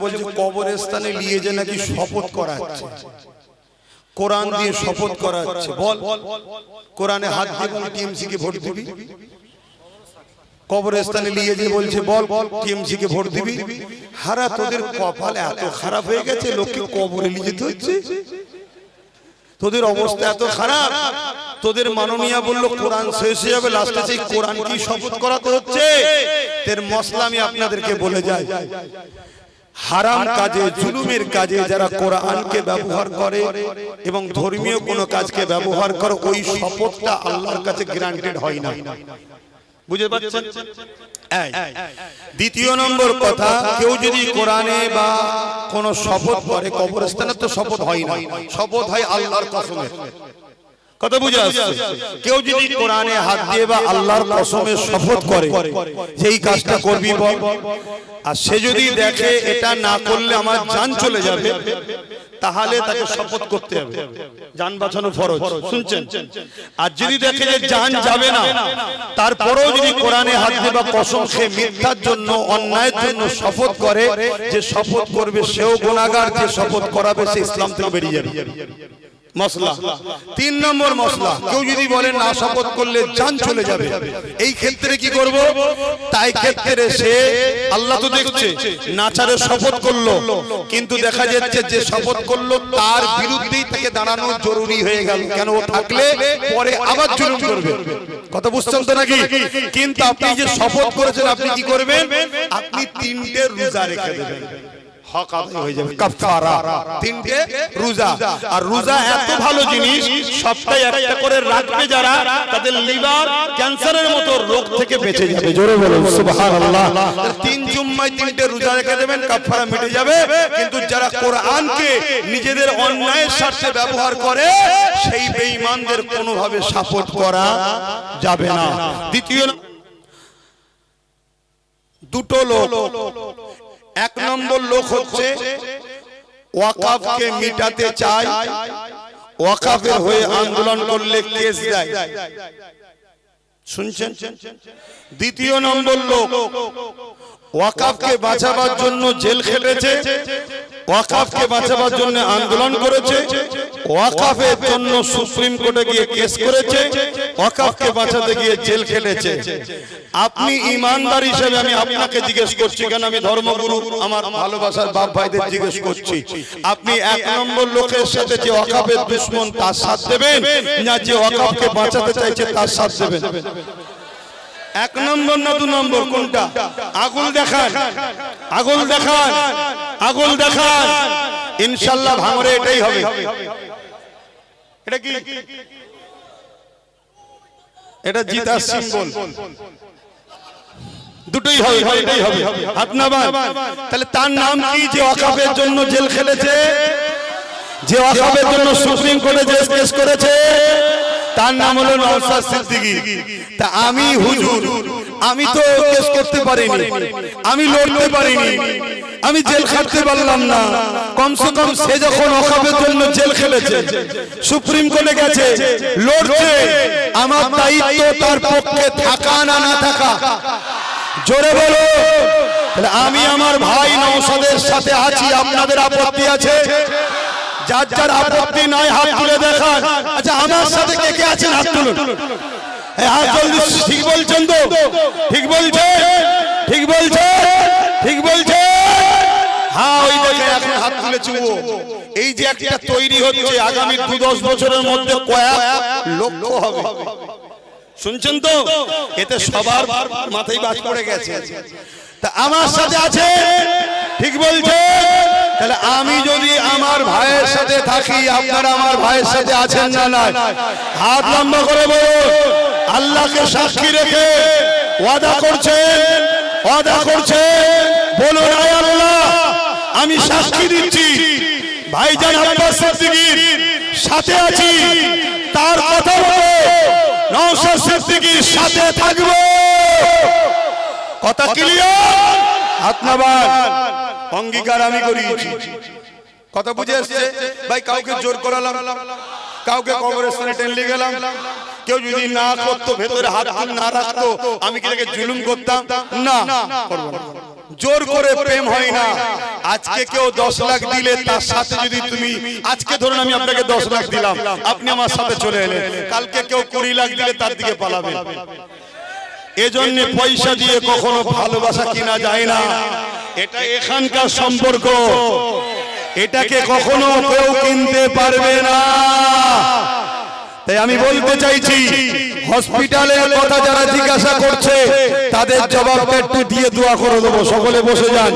বলছে কবরস্থানে নিয়ে যে নাকি শপথ করা হচ্ছে, কোরআন দিয়ে শপথ করা হচ্ছে। বল কোরআনে হাত দিয়ে বল টিএমসি কে ভোট দিবি। কবরস্থানে নিয়ে যে বলছে বল টিএমসি কে ভোট দিবি। হারা তোদের কপাল এত খারাপ হয়ে গেছে, লোককে কবরে নিয়ে যেতে হচ্ছে। তোদের অবস্থা এত খারাপ, তোদের মাননীয় বলল কোরআন শেষ হয়ে যাবে, লাস্টে সেই কোরআন কি শপথ করাতে হচ্ছে। এর মশলা আমি আপনাদেরকে বলে যাই, হারাম কাজে জুলুমের কাজে যারা কোরআনকে ব্যবহার করে এবং ধর্মীয় কোনো কাজকে ব্যবহার করে, ওই শপথটা আল্লাহর কাছে গ্যারান্টেড হয় না। বুঝতে পারছেন? দ্বিতীয় নম্বর কথা, কেউ যদি কোরআনে বা কোন শপথ করে, কবরস্থানে তো শপথ হয় না, শপথ হয় আল্লাহর কসমে। কথা বুঝে আসছে? কেউ যদি কোরআনে হাত দিয়ে বা আল্লাহর কসমে শপথ করে যে এই কাজটা করবি বল, আর সে যদি দেখে এটা না করলে আমার জান চলে যাবে, তাহলে তাকে শপথ করতে হবে, জান বাঁচানো ফরজ। শুনছেন? আর যদি দেখে যে জান যাবে না, তারপরেও যদি কোরআনে হাত দিয়ে বা কসম খেয়ে মিথ্যার জন্য অন্যায়ের জন্য শপথ করে, যে শপথ করবে সেও গুনাহগার, যে শপথ করাবে সে ইসলাম থেকে বেরিয়ে যাবে। মশলা তিন নম্বর মশলা, কেউ যদি বলে না শপথ করলে জান চলে যাবে, এই ক্ষেত্রে কি করব? তাই ক্ষেত্রে সে আল্লাহ তো দেখছে, নাচারে শপথ করলো, কিন্তু দেখা যাচ্ছে যে শপথ করলো তার বিরুদ্ধেই তাকে দাঁড়ানো জরুরি হয়ে গেল। কেন? ও থাকলে পরে আবার জুলুম করবে। কথা বুঝছেন তো নাকি? কিন্তু আপনি যে শপথ করেছেন, আপনি কি করবেন? আপনি 3টে রোজা রেখে দেবেন, হক আদায় হয়ে যাবে, কাফারা। 3টে রোজা। আর রোজা এত ভালো জিনিস, সপ্তাহে একটা করে রাখবে যারা, তাদের লিভার ক্যান্সারের মতো রোগ থেকে বেঁচে যাবে। জোরে বলুন সুবহানাল্লাহ। 3 জুম্মায় 3টে রোজা রেখে দেবেন, কাফারা মিটে যাবে। কিন্তু যারা কোরআনকে নিজেদের অন্যায়ের স্বার্থে ব্যবহার করে, সেই বেঈমানদের কোনোভাবে সাপোর্ট করা যাবে না। দ্বিতীয়, দুটো লোক, এক নম্বর লোক হচ্ছে ওয়াকাফকে মিটাতে চায়, ওয়াকাফের হয়ে আন্দোলন করলে কেস দেয়। শুনছেন? দ্বিতীয় নম্বর লোক ওয়াকাফকে বাঁচাবার জন্য জেল খেটেছে, ওয়াকাফকে বাঁচাবার জন্য আন্দোলন করেছে, ওয়াকাফের জন্য সুপ্রিম কোর্টে গিয়ে কেস করেছে, ওয়াকাফকে বাঁচাতে গিয়ে জেল খেটেছে। আপনি ইমানদার হিসেবে আমি আপনাকে জিজ্ঞেস করছি, কেন আমি ধর্মগুরু আমার ভালোবাসার বাপ ভাইদের জিজ্ঞেস করছি, আপনি এক নম্বর লোকের সাথে যে ওয়াকাফের দুশমন তার সাথ দেবেন, না যে ওয়াকাফকে বাঁচাতে চাইছে তার সাথ দেবেন? এক নম্বর না 2 নম্বর, কোনটা? আগুল দেখান, আগুল দেখান, আগুল দেখান। ইনশাআল্লাহ ভাঙরে এটাই হবে। এটা কি? এটা জিতার সিম্বল। দুটোই হবে, এটাই হবে। হাত নামান। তাহলে তার নাম কি? যে ওয়াকাফের জন্য জেল খেলেছে, যে ওয়াকাফের জন্য সুপ্রিম কোর্টে কেস করেছে, তার নাম হলো নওশাদ সিদ্দিকী। তা আমি হুজুর, আমি তো কেস করতে পারিনি, আমি লড়তে পারিনি, আমি জেল খাটতে পারলাম না। কমসে কম সে যখন ওয়াকাফের জন্য জেল খেলেছে, সুপ্রিম কোর্টে গেছে, লড়ছে, আমার দায়িত্ব তার পক্ষে থাকা না না থাকা। জোরে বলো। তাহলে আমি আমার ভাই নওশাদের সাথে আছি। আপনাদের আপত্তি আছে? যার যার আপত্তি নাই হাত তুলে দেখান। আচ্ছা, আমার সাথে কে কে আছেন হাত তুলুন। হ্যাঁ, জলদি। ঠিক বলছেন তো? ঠিক বলছে, ঠিক বলছে, ঠিক বলছে। হ্যাঁ, ওই দেখে এখন হাত তুলেছে ও। এই যে একটা তৈরি হচ্ছে, আগামী 2-10 বছরের মধ্যে কয়েক লক্ষ হবে। শুনছেন তো? এতে সবার মাথায় বাজ পড়ে গেছে। তা আমার সাথে আছে, ঠিক বলছে। তাহলে আমি যদি আমার ভাইয়ের সাথে থাকি, আপনারা আমার ভাইয়ের সাথে আছেন না? নাই? হাত লম্বা করে বলুন। আল্লাহকে সাক্ষী রেখে ওয়াদা করছেন, ওয়াদা করছেন, বলুন আয় আল্লাহ, আমি সাক্ষী দিচ্ছি ভাইজান আব্বাস সিদ্দিকীর সাথে আছি, তার কথা মতো নওশাদ সিদ্দিকীর সাথে থাকবো। কথা ক্লিয়ার? হাত নামান। অঙ্গীকার আমি করিয়েছি। কথা বুঝে আসছে ভাই? কাউকে জোর করালাম, কাউকে কবরস্থানে টেনে গেলাম, কেউ যদি না করতো, ভেতরে হাত না রাখতো, আমি কি জুলুম করতাম? না, করব না। জোর করে প্রেম হয় না। আজকে কেউ 10 লাখ দিলে তার সাথে যদি তুমি, আজকে ধরুন আমি আপনাকে 10 লাখ দিলাম, আপনি আমার সাথে চলে এলেন, কালকে কেউ 20 লাখ দিলে তার দিকে পালাবেন। এজন্য পয়সা দিয়ে কখনো ভালোবাসা কিনা যায় না। এটা এখানকার সম্পর্ক, এটাকে কখনো কেউ কিনতে পারবে না। তাই আমি বলতে চাইছি, হসপিটালের কথা যারা জিজ্ঞাসা করছে তাদের জবাবটা একটু দিয়ে দোয়া করে দেবো। সকলে বসে যান।